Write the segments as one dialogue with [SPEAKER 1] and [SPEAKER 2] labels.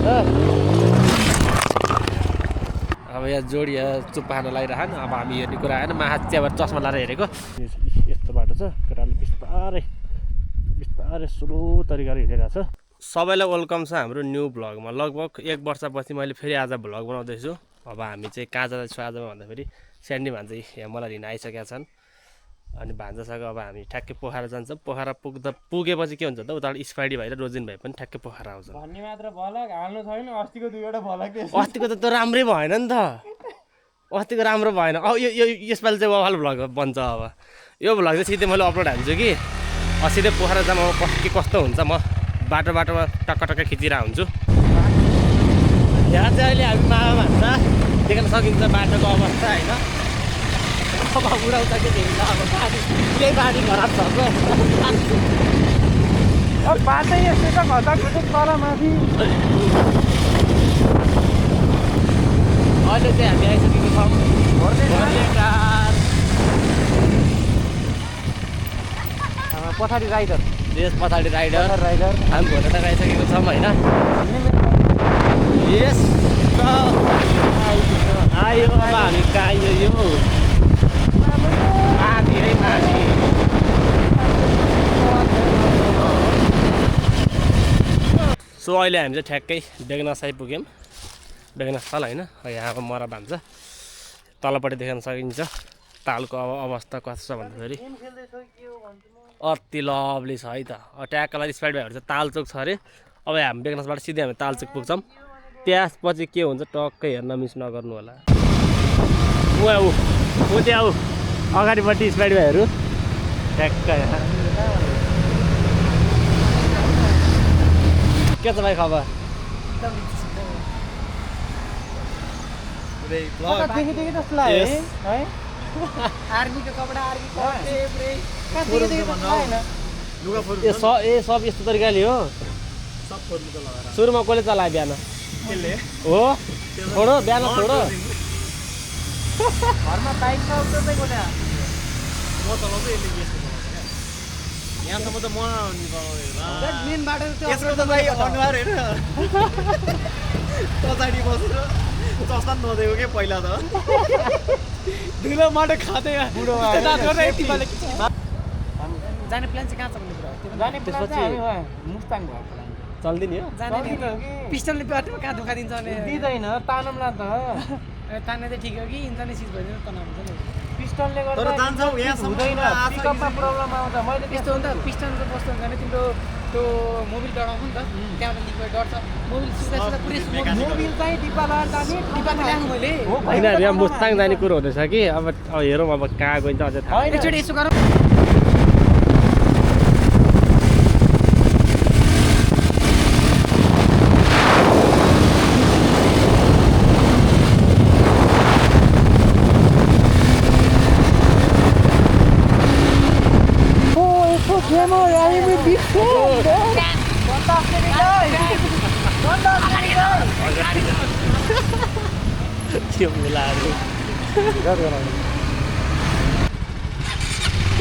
[SPEAKER 1] अब यहाँ जोडी चुप्पा खान लागिरहन। अब हामी हेर्ने कुरा आएन, माहा चियाबाट चस्मा लाएर हेरेको। यस्तो बाटो छ, केटाले बिस्तारै स्लो तरिकाले हिँडिरहेको छ। सबैलाई वेलकम छ हाम्रो न्यू भ्लगमा। लगभग 1 वर्षपछि मैले फेरि आज भ्लग बनाउँदैछु। अब हामी चाहिँ कहाँ जाँदैछु आजमा भन्दाखेरि स्यान्डी भान्जा यहाँ मलाई लिन आइसकेका छन्। अनि भान्जासँग अब हामी ठ्याक्कै पोखरा जान्छौँ। पोखरा पुगेपछि के हुन्छ त, उताबाट स्पाइडी भाइ र रोजिन भाइ पनि ठ्याक्कै पोखरा आउँछ।
[SPEAKER 2] भन्ने मात्र भलक हाल्नु छैन। अस्तिको 2वटा भलक
[SPEAKER 1] अस्तिको त राम्रै भएन नि त, अस्तिको राम्रो भएन। अब यो यसपालि चाहिँ वाल भ्लग बन्छ। अब यो भ्लग चाहिँ सिधै मैले अपलोड हाल्छु कि सिधै पोखरा जाम के कस्तो हुन्छ म बाटोमा टक्क खिचिरहेको हुन्छु। यहाँ चाहिँ अहिले हामी मामा भान्जा देख्न सकिन्छ बाटोको अवस्था होइन। अब उडाउँछ कि देख्छ अब केही बारी खराब छ।
[SPEAKER 2] अब बाटै यस्तै त घटाघट तल माथि।
[SPEAKER 1] अहिले चाहिँ हामी आइसकेको छौँ
[SPEAKER 2] पछाडि राइडर
[SPEAKER 1] यस पछाडि राइडर हामी भोटेटार आइसकेको छौँ होइन। यस आयो अब हामी कहाँ यो माथि है माथि। सो अहिले हामी चाहिँ ठ्याक्कै बेगनास आइपुग्यौँ। बेगनास तल होइन, यहाँको मरा भान्जा तलपट्टि देख्न सकिन्छ। तालको अब अवस्था कस्तो छ भन्दाखेरि अति लभली छ है त। ट्याक्कलाई स्पाइड भएर चाहिँ तालचोक छ अरे। अब हामी बेगनासबाट सिधै हामी तालचोक पुग्छौँ। त्यसपछि के हुन्छ टक्कै हेर्न मिस नगर्नु होला। ऊ त्यहाँ अगाडिपट्टि स्पाइड भाइहरू ट्याक्क यहाँ। के छ भाइ खबर? सब यस्तो तरिकाले हो। सुरुमा कसले चलायो बिहान? हो छोडो बिहान छोडो।
[SPEAKER 2] घरमा बाइक छ उतै कोटा
[SPEAKER 3] म चलाउँछु यसले गेसको चलाउँछ क्या। यहाँसम्म त म
[SPEAKER 2] मेन बाटो
[SPEAKER 3] यसको त भाइ अनुहार हेर पछाडि बसेर चस्मा नदेऊ के पहिला त
[SPEAKER 2] धुलो माटो खाँदै बुढो जाने प्लान चाहिँ कहाँ छ भन्ने कुरा? जाने प्लान चाहिँ मुस्ताङ भयो प्लान।
[SPEAKER 1] चल्दिन यो
[SPEAKER 2] जाने नि त पिस्टलले बाटोमा कहाँ धोका दिन्छ भने दिँदैन तानमला त। तान्ने चाहिँ ठिक हो कि इन्टरनेट सिज भइदिनु तनाव हुन्छ नि। पिस्टनले गर्दा
[SPEAKER 3] तर जान्छौ यहाँसम्म
[SPEAKER 2] हुँदैन। पिकअपमा प्रब्लम आउँछ। मैले त्यस्तो हुन्छ पिस्टनको कस्तो हुन्छ भने तिम्रो त्यो मोबिल डढाउँछ नि त, त्यहाँबाट लिक्विड डढ्छ। मोबिल सुधा पुरै मोबिल चाहिँ डिब्बा बाहिर जाने डिब्बामा ल्याएको मैले
[SPEAKER 1] होइन। यहाँ मुस्ताङ जाने कुरो हुँदैछ कि अब हेरौँ अब कहाँ गइन्छ अझै थाहा छैन।
[SPEAKER 2] एकचोटि यसो गरौँ।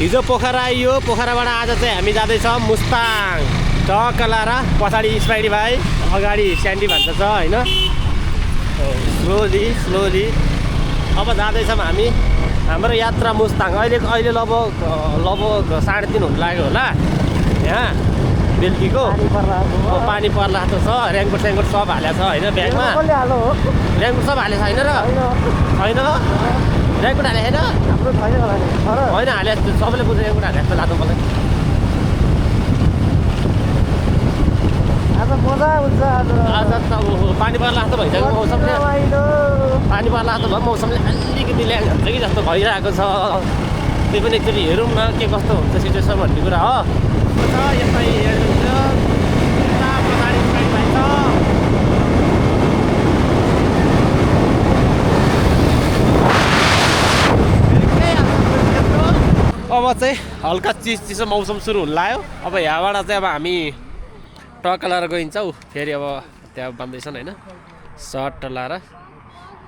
[SPEAKER 1] हिजो पोखरा आइयो। पोखराबाट आज चाहिँ हामी जाँदैछौँ मुस्ताङ। टक्क लाएर पछाडि स्पाइडी भाइ, अगाडि स्यान्डी भान्जा छ होइन। स्लोली अब जाँदैछौँ हामी। हाम्रो यात्रा मुस्ताङ। अहिले लगभग 3:30 हुन लाग्यो होला। यहाँ बेलुकीको पानी पर्ला जस्तो छ। रेनकोट सेनकोट सब हालेको छ होइन ब्यागमा। रेनकोट सब हालेको छैन र छैन रेनकोट हाले छैन होइन हाले सबैले बुझ्छ रेनकोट हाले जस्तो लाग्नु पर्छ।
[SPEAKER 2] मजा हुन्छ
[SPEAKER 1] आज त पानी पर्ला जस्तो भइसक्यो मौसमले। पानी पर्ला जस्तो भयो मौसमले अलिकति ल्याङ हुन्छ कि जस्तो भइरहेको छ। त्यही पनि एकचोटि हेरौँ न के कस्तो हुन्छ सिचुएसन भन्ने कुरा हो। यसलाई हेर्नुहुन्छ पछाडि स्पाइड भाइ छ। अब चाहिँ हल्का चिसो मौसम सुरु हुन लाग्यो। अब यहाँबाट चाहिँ अब हामी टक्क लाएर गइन्छौँ फेरि। अब त्यहाँ बन्दैछन् होइन सर्ट लाएर।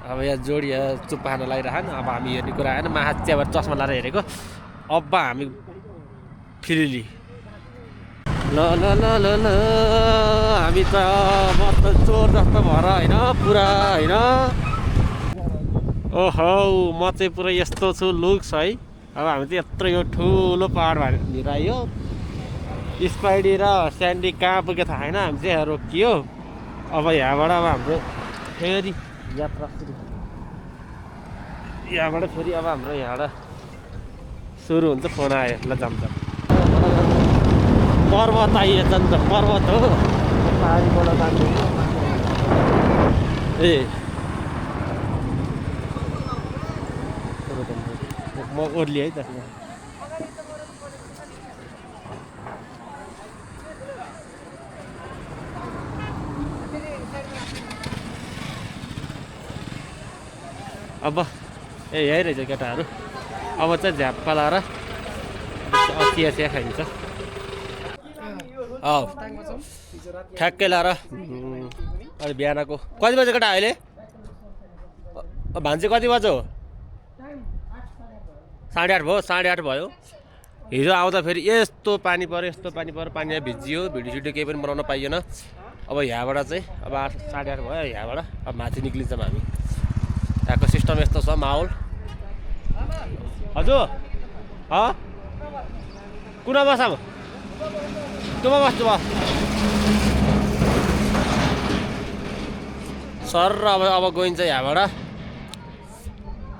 [SPEAKER 1] अब यहाँ जोडी चुप्पा खान लागिरहन। अब हामी हेर्ने कुरा आएन, माहा चियाबाट चस्मा लाएर हेरेको। अब हामी फ्रिली ल ल ल ल ल हामी त मस्त चोर जस्तो भएर होइन पुरा होइन ओहो म चाहिँ पुरा यस्तो छु लुक्स है अब हामी चाहिँ यत्रो यो ठुलो पहाड भनेर आयो स्पाइडी र स्यान्डी कहाँ पुग्यो थाहा छैन हामी चाहिँ यहाँ रोकियो अब यहाँबाट अब हाम्रो फेरि यात्रा सुरु यहाँबाट फेरि अब हाम्रो यहाँबाट सुरु हुन्छ फोन आयो ल जान्छ पर्वत आइए जान्छ पर्वत हो पाहाडीबाट जान्छ ए म ओर्ली है त अब ए यही रहेछ केटाहरू अब चाहिँ झ्याप्पा लाएर चिया चिया खाइन्छ ठ्याक्कै लाएर अहिले बिहानको कति बजे केटा अहिले भान्से कति बज्यो 8:30 भयो 8:30 भयो हिजो आउँदा फेरि यस्तो पानी पऱ्यो पानी भिजियो भिडियो सिडियो केही पनि बनाउन पाइएन अब यहाँबाट चाहिँ अब 8:30 भयो यहाँबाट अब माथि निक्लिन्छौँ हामी यहाँको सिस्टम यस्तो छ माहौल हजुर कुन बस्छ अब तुमा बस्छु भयो सर अब गइन्छ यहाँबाट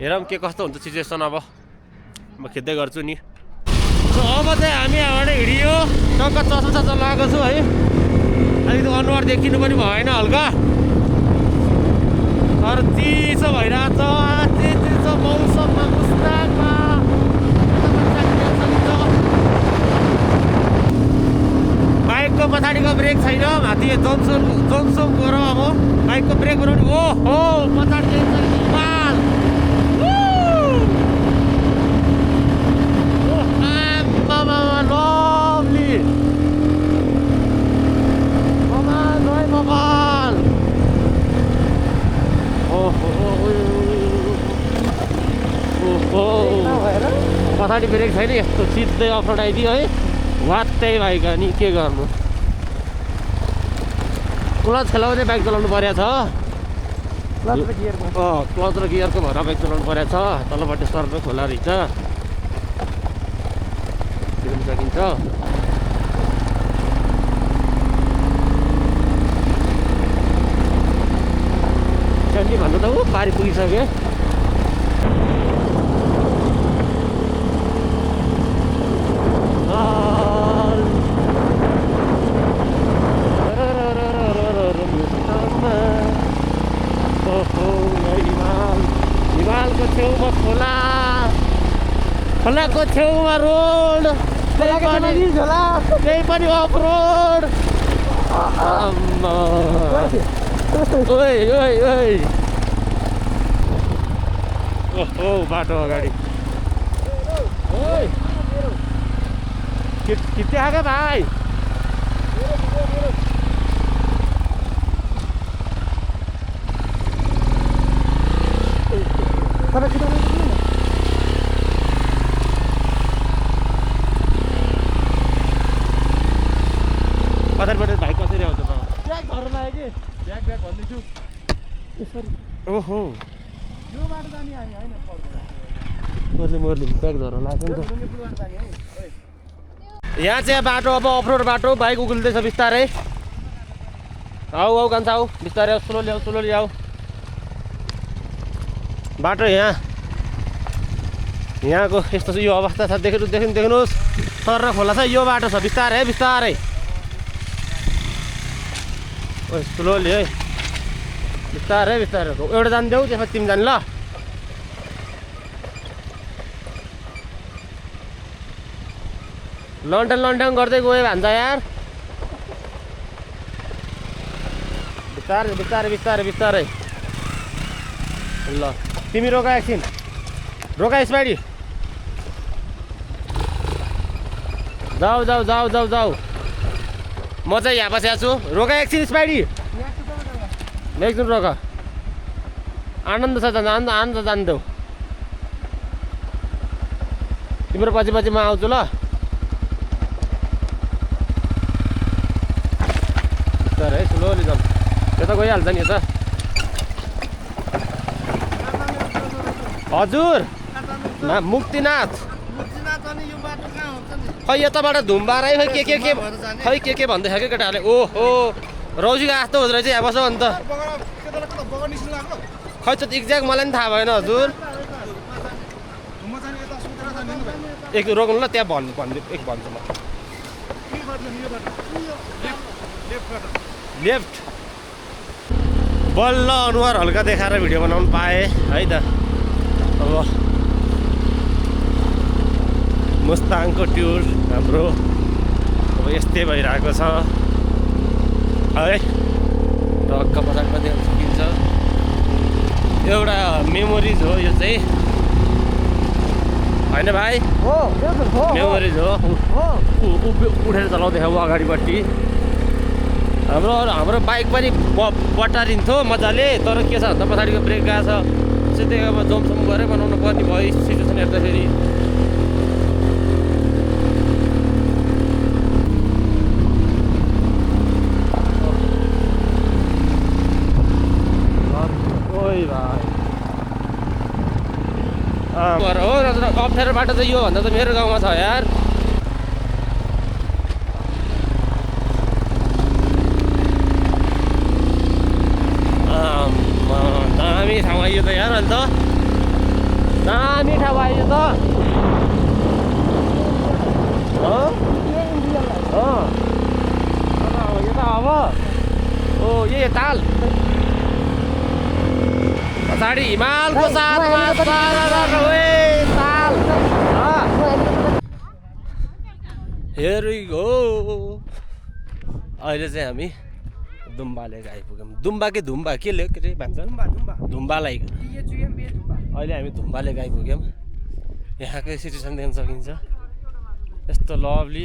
[SPEAKER 1] हेरौँ के कस्तो हुन्छ सिचुएसन अब म खिच्दै गर्छु नि अब चाहिँ हामी यहाँबाट हिँडियो टक्क चस्मा लगाएको छु है अलिकति अनुहार देखिनु पनि भएन हल्का तर चिसो भइरहेछ चिसो मौसममा मुस्ताङमा बाइकको पछाडिको ब्रेक छैन माथि जोमसोम गएर अब बाइकको ब्रेक बनाउने ओहो पछाडि हिमाल lovely मोबाइल पछाडि ब्रेक छैन यस्तो सिधै अफरोड आइदियो है वात्तै बाइक नि के गर्नु क्लच खेलाउँदै बाइक चलाउनु परेको छ क्लच र गियरको भएर बाइक चलाउनु परेको छ तलपट्टि सर्कै खोला रहेछ सकिन्छ स्यान्डी भन्नु त ऊ पारी पुगिसक्यो हिमालको छेउमा खोलाको छेउमा रोड त्यही पनि अफ रोड ओहो बाटो अगाडि किती आएको भाइ पछाडिबाट भाइ कसरी आउँछ ब्याग घर लाग्यो कि ब्याग भन्दैछु ओहो यो बाटो जाने हामी होइन मर्ली ब्याग धर लाग्छ नि त यहाँ चाहिँ बाटो अब अफरोड बाटो बाइक उक्लिँदैछ बिस्तारै आऊ कान्छ आऊ बिस्तारै स्लो ल्याऊ बाटो यहाँको यस्तो यो अवस्था छ देख्नुहोस् तर खोला छ यो बाटो छ बिस्तारै स्लोली है बिस्तारै एउटा जानिदेऊ त्यसमा तिमी जाने ल लन्डन गर्दै गयो भन्छ यार बिस्तारै ल तिमी रोका एकछिन रोका स्पाइडी जाऊ म चाहिँ यहाँ बसेको छु रोका एकछिन स्पाइडी एकछिन रोका आनन्द छ आनन्द जान्देऊ तिम्रो पछि म आउँछु ल त्यता गइहाल्छ नि यता हजुर मुक्तिनाथ खै यताबाट धुम्बारै खै के भन्दै थियो कि केटाहरूले ओहो रौजीको आस्तो हुँदो रहेछ यहाँ बस अन्त खै त्यो एक्ज्याक्ट मलाई पनि थाहा भएन हजुर एक रोक्नु ल त्यहाँ एक भन्छु म लेफ्ट बल्ल अनुहार हल्का देखाएर भिडियो बनाउनु पाएँ है त अब मुस्ताङको ट्युर हाम्रो अब यस्तै भइरहेको छ है टक्क पछाडिमा देख्न सकिन्छ एउटा मेमोरिज हो यो चाहिँ होइन भाइ मेमोरिज हो उठेर चलाउँदै अब अगाडिपट्टि हाम्रो बाइक पनि बटारिन्थ्यो मजाले तर के छ भन्दा पछाडिको ब्रेक गएको छ त्यही अब जमसम गरेर बनाउनु पर्ने भयो सिचुएसन हेर्दाखेरि हो अप्ठ्यारो बाटो चाहिँ यो भन्दा त मेरो गाउँमा छ यार दामी ठाउँ आइयो त यार अन्त दामी ठाउँ आइयो त यो त अब ओ यही ताल पछाडि हिमालको साथमा ताल हेयर वी गो अहिले चाहिँ हामी दुम्बा लेक आइपुग्यौँ दुम्बा के धुम्बा के लेक के भन्छ धुम्बा लेक अहिले हामी धुम्बा लेक आइपुग्यौँ यहाँकै सिचुएसन देख्न सकिन्छ यस्तो लभली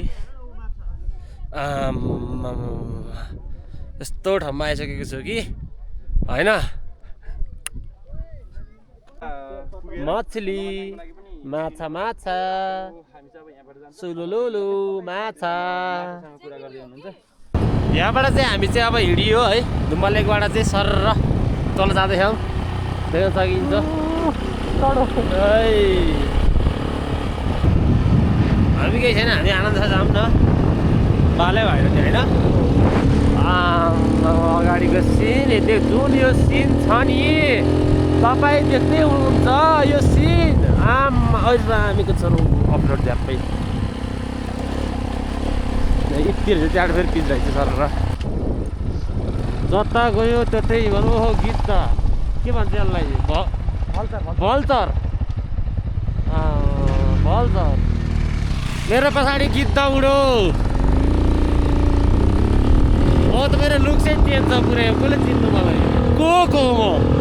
[SPEAKER 1] यस्तो ठाउँमा आइसकेको छु कि होइन मछली माछा माछा सुलुलुलु माछा यहाँबाट चाहिँ हामी चाहिँ अब हिँडियो है धुम्बा लेकबाट चाहिँ सरर तल जाँदैछौँ देख्न सकिन्छ हामी केही छैन हामी आनन्द जाऊँ न बालै भएन त्यो होइन अगाडिको सिन जुन यो सिन छ नि तपाईँ देख्दै हुनुहुन्छ यो सिन अहिले हामीको छ अफरोड झ्याप्पै यतिहरू चाहिँ त्यहाँबाट फेरि पिच रहेछ सर र जता गयो त्यतै भनौँ ओहो गीत त के भन्छ यसलाई भल्चर मेरो पछाडि गीत त उडो हो त मेरो लुक चाहिँ चेन्ज छ पुरै कसले चिन्नु मलाई को म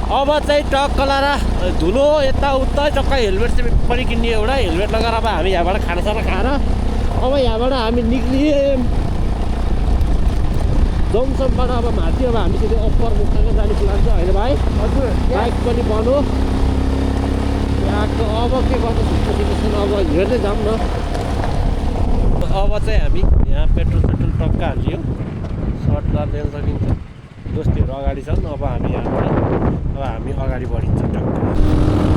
[SPEAKER 1] अब चाहिँ टक्क लगाएर धुलो यताउता टक्क हेलमेट चाहिँ पनि किन्ने एउटा हेलमेट लगाएर अब हामी यहाँबाट खानासाना खाएर अब यहाँबाट हामी निक्लियौँ जमसमबाट अब माथि अब हामी चाहिँ अप्पर मुक्ताङ जाने प्लान छ होइन भाइ हजुर बाइक पनि बनो यहाँको अब के गर्नु सिचुएसन अब हेर्दै जाऊँ न अब चाहिँ हामी यहाँ पेट्रोल टक्क हालियो सर्ट लाएर देख्न सकिन्छ दोस्तीहरू अगाडि छन् अब हामी यहाँबाट अब हामी अगाडि बढिन्छौँ टक्क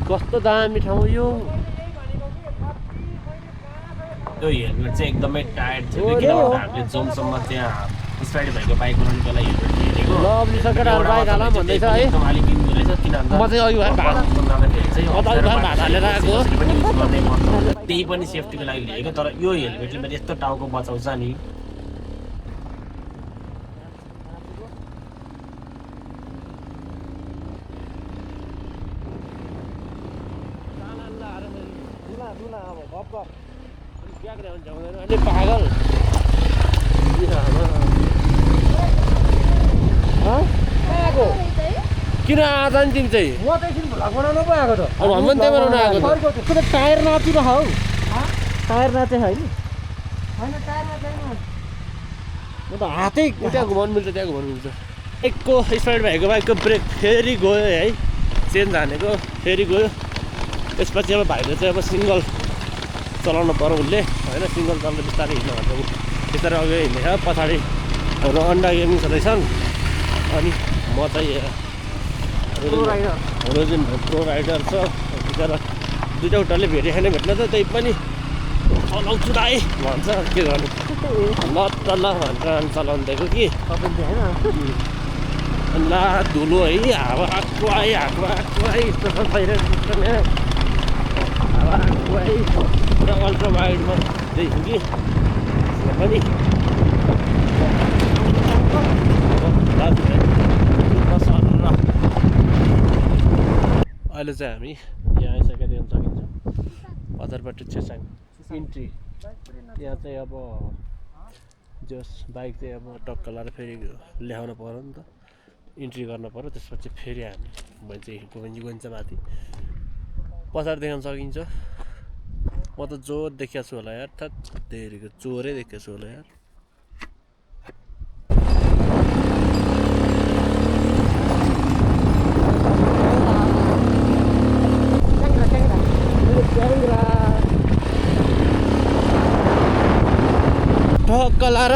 [SPEAKER 1] कस्तो दामी ठाउँ यो हेलमेट चाहिँ एकदमै टायर्ड थियो कि किनभने हामीले जोमसम्म त्यहाँ स्पाइडी भएको बाइक बनाउनुको लागि हेलमेट किनेको
[SPEAKER 2] लभली सकेटाहरु बाइक हालौँ भन्दैछ है
[SPEAKER 1] एकदम अलिक किन्नु रहेछ किनभने
[SPEAKER 2] म चाहिँ अघि भएर भात हालेर आएको
[SPEAKER 1] त्यही पनि सेफ्टीको लागि लिएको तर यो हेलमेटले पनि यस्तो टाउको बचाउँछ नि
[SPEAKER 2] पागल
[SPEAKER 1] किन आज नि तिमी चाहिँ
[SPEAKER 2] म त एकछिन भ्लग बनाउन पो आएको त
[SPEAKER 1] अब हामी पनि त्यही बनाउन आएको त
[SPEAKER 2] त्यो त टायर नाचिरह हौ टायर नाचे होइन होइन टायर नाचेन
[SPEAKER 1] म त हातै त्यहाँ घुमाउनु मिल्छ त्यहाँ घुमाउनु मिल्छ एकको स्पाइड भएको बाइकको ब्रेक फेरि गयो है चेन्ज हानेको फेरि गयो त्यसपछि अब भाइले चाहिँ अब सिङ्गल चलाउनु पर्यो उसले होइन सिङ्गल चलाएर बिस्तारै हिँड्नु भन्छ ऊ बिस्तारै अघि हिँडेछ पछाडि हाम्रो अन्डा गेमिङ्स रहेछन् अनि म चाहिँ रोजिन प्रो राइडर छ बिचरा दुईवटा खुट्टाले भेटेको छैन भेट्न त त्यही पनि चलाउँछु दाइ भन्छ के गर्नु ल त ल भनेर चलाउनु दिएको कि ल धुलो है हावा आएको आयो यस्तो छ भइरहेको हावा आएको आयो पुरा अल्ट्रा वाइडमा देख्छु कि पनि अहिले चाहिँ हामी यहाँ आइसकेर देख्न सकिन्छ बजारबाट छेसाङ इन्ट्री यहाँ चाहिँ अब जस बाइक चाहिँ अब टक्क लाएर फेरि ल्याउनु पऱ्यो नि त इन्ट्री गर्नु पऱ्यो त्यसपछि फेरि हामी गइन्छ माथि पछाडि देख्न सकिन्छ म त जोर देखिएको छु होला यार धेरैको चोरै देखेको छु होला यार टक्क लाएर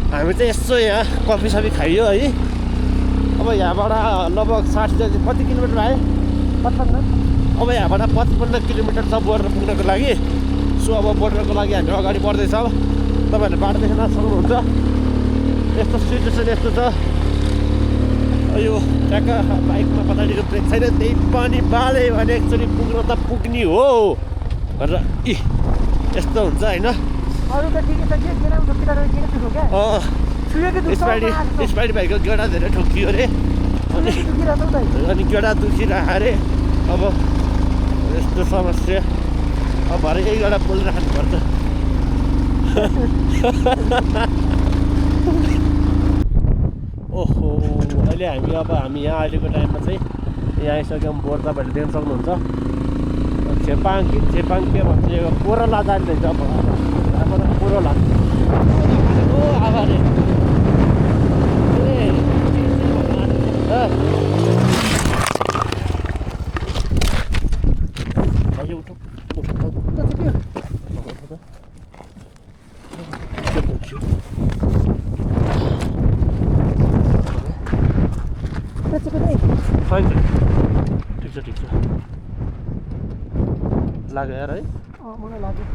[SPEAKER 1] हामी चाहिँ यसो यहाँ कफी सफी खाइयो है अब यहाँबाट लगभग 60 कति किलोमिटर आयो 55 अब यहाँबाट 55 किलोमिटर छ बोर्डर पुग्नको लागि सो अब बोर्डरको लागि हामी अगाडि बढ्दैछ अब तपाईँहरूले बाटो देख्न सक्नुहुन्छ यस्तो सिचुएसन यस्तो छ यो ट्याक्क बाइकमा पछाडिको ब्रेक छैन त्यही पनि बाले भने एकचोटि पुग्न त पुग्ने हो भनेर यस्तो हुन्छ होइन स्पाइडी भाइको गेडा धेरै ठोकियो अरे अनि गेडा दुखिरह अरे अब यस्तो समस्या अब भरे यही गेडा बोलिराख्नुपर्छ ओहो अहिले हामी यहाँ अहिलेको टाइममा चाहिँ यहाँ आइसक्यौँ बोर्ड तपाईँहरूले देख्न सक्नुहुन्छ छेपाङ के भन्छ यो कोरोला जाँदैछ अब कोरोला आभारे ठिक छ लाग्यो यार है
[SPEAKER 2] मलाई लाग्यो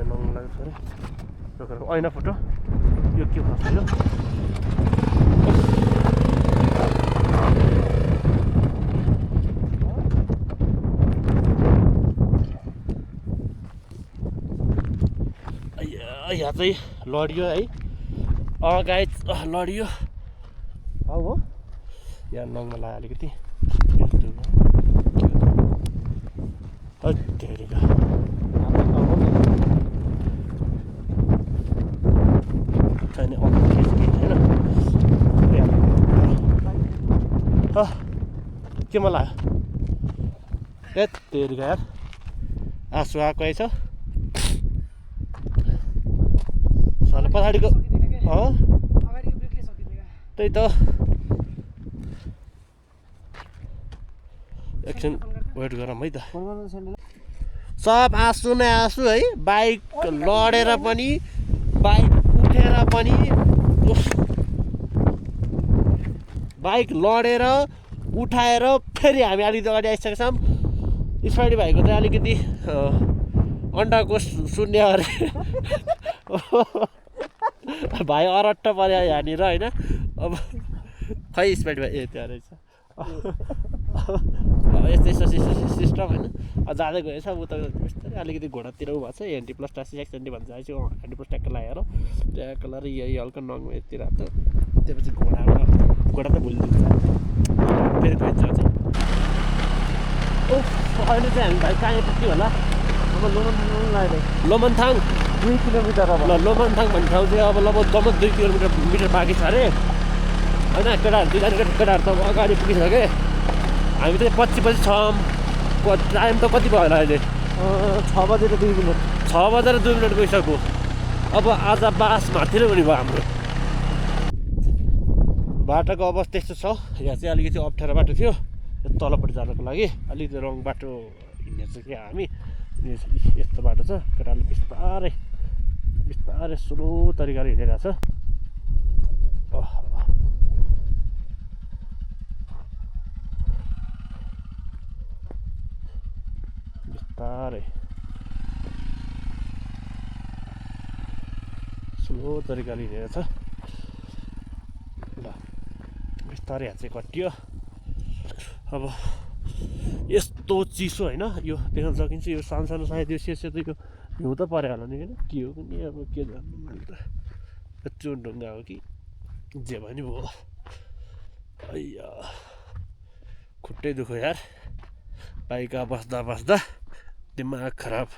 [SPEAKER 1] नहुनु लाग्यो अरे ऐना फोटो यो के भन्छ यो यहाँ चाहिँ लडियो है गाइस लडियो हो यहाँ नङमा लाग्यो अलिकति धेरैका छैन केमा लाग्यो धेरैका यार आँसु आएको छ सले पछाडिको त्यही त एकछिन वेट गरौँ है त सब आँसु नै आँसु है बाइक लडेर पनि बाइक उठेर पनि बाइक लडेर उठाएर फेरि हामी अलिकति अगाडि आइसकेका छौँ। स्पाइडी भाइको चाहिँ अलिकति अन्डाको शून्य अरे भाइ अरट्ट पर्यो यहाँनिर होइन। अब खै स्पाइडी भाइ त्यहाँ रहेछ यस्तो यस्तो सिस्टम होइन। जाँदै गएछ उता बिस्तारै अलिकति घोडातिर उ भएको छ। एन्टी प्लस टासी एक्सएन्टी भन्छ चाहिँ एन्टी प्लस ट्याक्क लगाएर ट्याक्क लगाएर यही हल्का नङमा यति रातो त्यसपछि घोडा त भुलिदिन्छ फेरि गइन्छ चाहिँ। अहिले चाहिँ हामी भाइ कहाँ आइपुग्यो होला? अब लोमनथाङ 2 किलोमिटर अब लोमनथाङ भन्ने ठाउँ चाहिँ अब लगभग 2 किलोमिटर बाँकी छ अरे होइन। केटाहरू दुईजना केटाहरू त अगाडि पुगिसके। हामी चाहिँ पछि छौँ। टाइम त कति भयो होला अहिले?
[SPEAKER 2] 6 बजेर 2 मिनट
[SPEAKER 1] 6 बजेर 2 मिनट गइसक्यो। अब आज बास माथि नै हुने भयो हाम्रो। बाटोको अवस्था त्यस्तो छ। यहाँ चाहिँ अलिकति अप्ठ्यारो बाटो थियो तलपट्टि जानको लागि। अलिकति रङ बाटो हिँडेछ कि हामी। यस्तो बाटो छ। केटाहरूले बिस्तारै बिस्तारै स्लो तरिकाले हिँडिरहेको छ। बिस्तारै स्लो तरिकाले हिँडेको छ। ल बिस्तारै हात चाहिँ कटियो। अब यस्तो चिसो होइन यो देख्न सकिन्छ। यो सानो सायद यो सेतो यो हिउँ त पऱ्यो होला नि होइन। के हो नि अब के जान्नु मैले त चुन ढुङ्गा हो कि जे पनि भयो। अय्या खुट्टै दुख्यो यार बाइकमा बस्दा दिमाग खराब।